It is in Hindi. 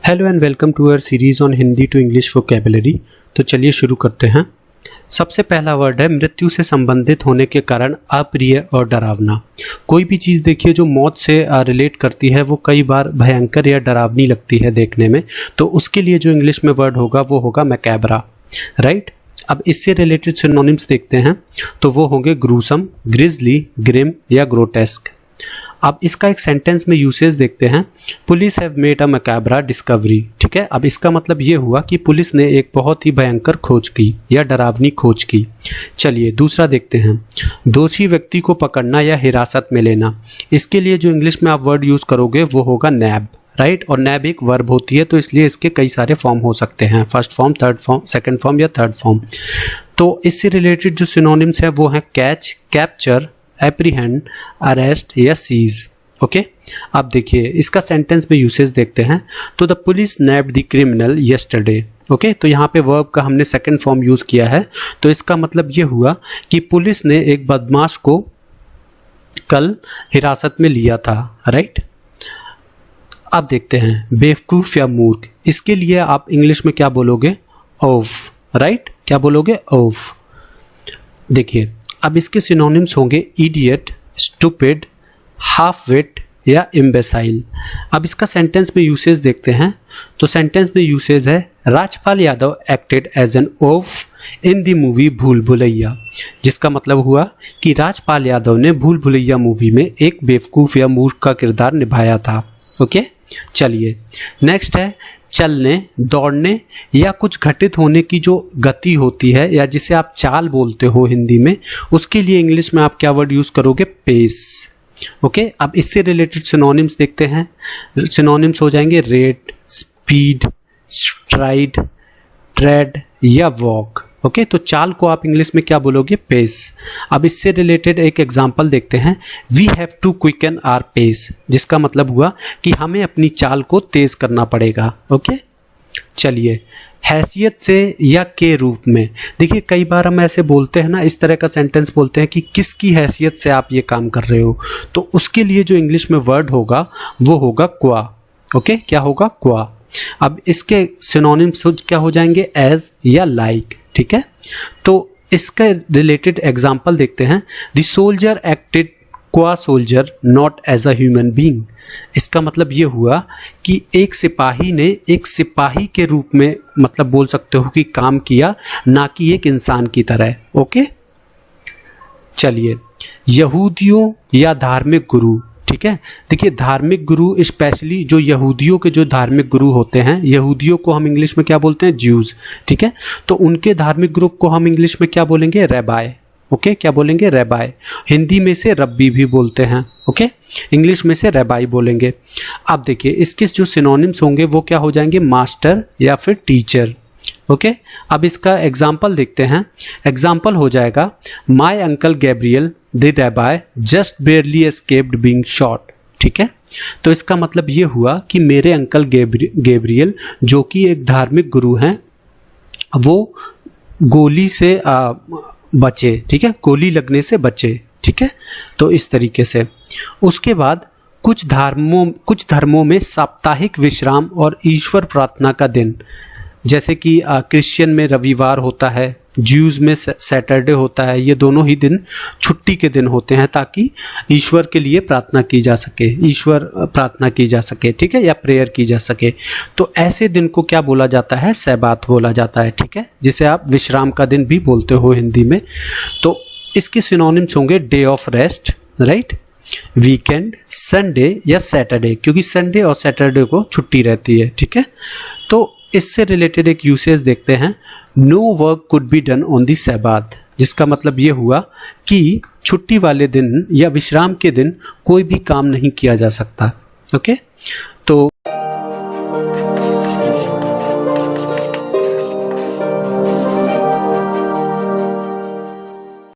Hello and welcome to our series on Hindi to English vocabulary. तो चलिए शुरू करते हैं। सबसे पहला वर्ड है मृत्यु से संबंधित होने के कारण अप्रिय और डरावना। कोई भी चीज़ देखिए जो मौत से रिलेट करती है वो कई बार भयंकर या डरावनी लगती है देखने में, तो उसके लिए जो इंग्लिश में वर्ड होगा वो होगा मैकैब्रा, राइट। अब इससे रिलेटेड सिनोनिम्स देखते हैं तो वो होंगे ग्रूसम, ग्रिजली, ग्रिम या ग्रोटेस्क। अब इसका एक सेंटेंस में यूसेज देखते हैं। Police have made a macabre discovery, ठीक है। अब इसका मतलब ये हुआ कि पुलिस ने एक बहुत ही भयंकर खोज की या डरावनी खोज की। चलिए दूसरा देखते हैं, दोषी व्यक्ति को पकड़ना या हिरासत में लेना। इसके लिए जो इंग्लिश में आप वर्ड यूज करोगे वो होगा नैब, राइट। और नैब एक वर्ब होती है तो इसलिए इसके कई सारे फॉर्म हो सकते हैं, first form, third form, second form या थर्ड फॉर्म। तो इससे रिलेटेड जो सिनोनिम्स है वो है कैच, कैप्चर, एप्रीहेंड, अरेस्ट या सीज, ओके। अब देखिए इसका सेंटेंस में यूसेज देखते हैं। तो the police nabbed the criminal yesterday, okay. तो यहाँ पे वर्ब का हमने सेकंड फॉर्म यूज किया है, तो इसका मतलब ये हुआ कि पुलिस ने एक बदमाश को कल हिरासत में लिया था, राइट। अब देखते हैं बेवकूफ या मूर्ख। इसके लिए आप इंग्लिश में क्या बोलोगे? Of, right. क्या बोलोगे? ऑफ। देखिए अब इसके सिनोनिम्स होंगे इडियट, स्टूपिड, हाफ विट या इम्बेसाइल। अब इसका सेंटेंस में यूसेज देखते हैं। तो सेंटेंस में यूसेज है Rajpal Yadav acted as an oaf in the movie Bhool Bhulaiyaa, जिसका मतलब हुआ कि राजपाल यादव ने भूल भुलैया मूवी में एक बेवकूफ़ या मूर्ख का किरदार निभाया था, ओके। चलिए नेक्स्ट है चलने, दौड़ने या कुछ घटित होने की जो गति होती है या जिसे आप चाल बोलते हो हिंदी में, उसके लिए इंग्लिश में आप क्या वर्ड यूज करोगे? Pace, okay. अब इससे रिलेटेड सिनोनिम्स देखते हैं। सिनोनिम्स हो जाएंगे रेट, स्पीड, स्ट्राइड, ट्रेड या वॉक, ओके। तो चाल को आप इंग्लिश में क्या बोलोगे? पेस। अब इससे रिलेटेड एक एग्जांपल देखते हैं। We have to quicken our pace, जिसका मतलब हुआ कि हमें अपनी चाल को तेज करना पड़ेगा, ओके। चलिए हैसियत से या के रूप में, देखिए कई बार हम ऐसे बोलते हैं ना, इस तरह का सेंटेंस बोलते हैं कि किसकी हैसियत से आप ये काम कर रहे हो, तो उसके लिए जो इंग्लिश में वर्ड होगा वो होगा क्वा, ओके। क्या होगा? क्वा। अब इसके सिनोनिम्स क्या हो जाएंगे? एज या लाइक, ठीक है। तो इसका रिलेटेड एग्जाम्पल देखते हैं। The soldier acted qua soldier not as a human being. इसका मतलब ये हुआ कि एक सिपाही ने एक सिपाही के रूप में, मतलब बोल सकते हो कि काम किया, ना कि एक इंसान की तरह, ओके। चलिए यहूदियों या धार्मिक गुरु, ठीक है। देखिए धार्मिक गुरु, स्पेशली जो यहूदियों के जो धार्मिक गुरु होते हैं, यहूदियों को हम इंग्लिश में क्या बोलते हैं? ज्यूज, ठीक है। तो उनके धार्मिक ग्रुप को हम इंग्लिश में क्या बोलेंगे? रैबाय, ओके। क्या बोलेंगे? रैबाय। हिंदी में से रब्बी भी बोलते हैं, ओके। इंग्लिश में से रैबाई बोलेंगे। अब देखिए इसके जो सिनोनिम्स होंगे वो क्या हो जाएंगे? मास्टर या फिर टीचर, ओके। अब इसका एग्जाम्पल देखते हैं। एग्जाम्पल हो जाएगा my uncle Gabriel the rabbi just barely escaped being shot, ठीक है। तो इसका मतलब ये हुआ कि मेरे अंकल गैब्रियल जो कि एक धार्मिक गुरु हैं, वो गोली से बचे, ठीक है, गोली लगने से बचे, ठीक है। तो इस तरीके से उसके बाद कुछ धर्मों में साप्ताहिक विश्राम और ईश्वर प्रार्थना का दिन, जैसे कि क्रिश्चियन में रविवार होता है, ज्यूज में सैटरडे होता है, ये दोनों ही दिन छुट्टी के दिन होते हैं ताकि ईश्वर के लिए प्रार्थना की जा सके, ईश्वर प्रार्थना की जा सके, ठीक है, या प्रेयर की जा सके। तो ऐसे दिन को क्या बोला जाता है? सैबात बोला जाता है, ठीक है, जिसे आप विश्राम का दिन भी बोलते हो हिंदी में। तो इसके सिनोनिम्स होंगे day of rest, right, weekend, Sunday या सैटरडे, क्योंकि संडे और सैटरडे को छुट्टी रहती है, ठीक है। तो इससे रिलेटेड एक यूसेज देखते हैं। No work could be done on the Sabbath, जिसका मतलब ये हुआ कि छुट्टी वाले दिन या विश्राम के दिन कोई भी काम नहीं किया जा सकता, ओके।